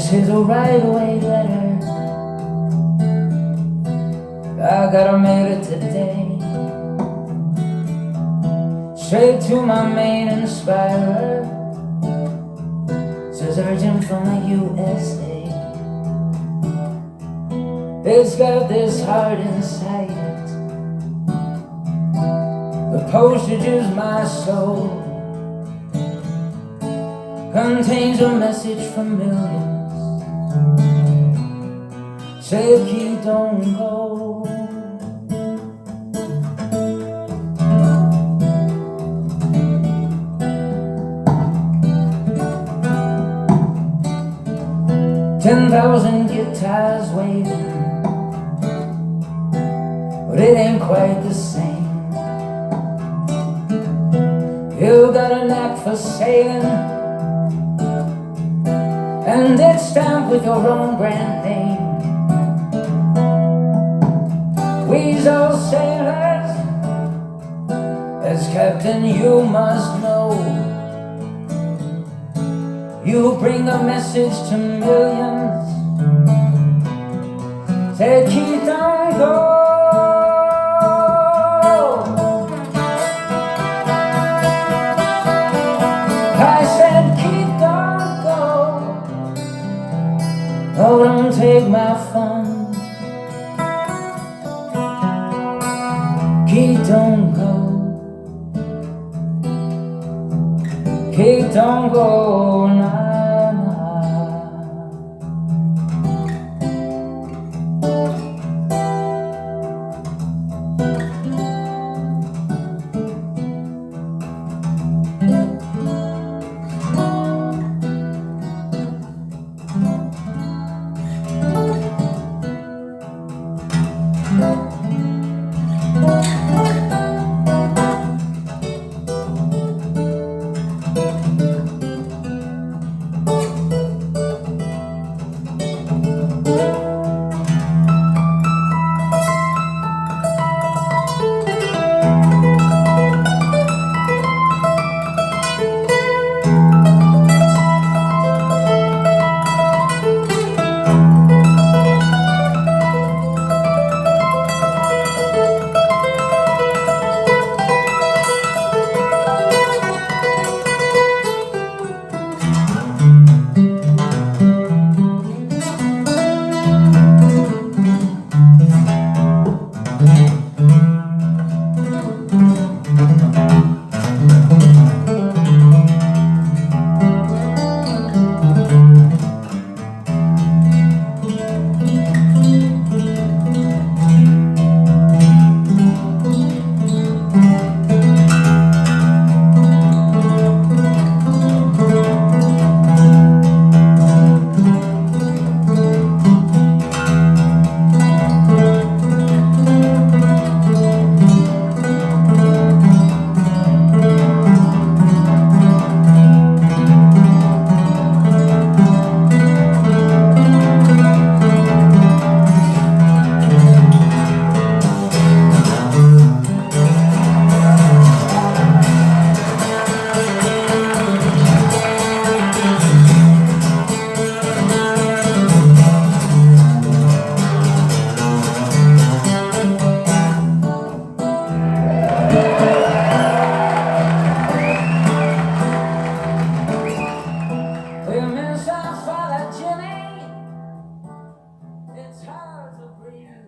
This is a right-away letter. I gotta mail it today, straight to my main inspirer. Says urgent from the USA. It's got this heart inside it. The postage is my soul. Contains a message from millions. Say, key, don't go. $10,000 guitars waiting, but it ain't quite the same. You got a knack for sailing, and it's stamped with your own brand name. We's all sailors, as captain you must know. You bring a message to millions. Say, keep don't go. I said, keep don't go. Oh, don't take my fun. Keep don't go. Keep don't go now. It's hard to breathe.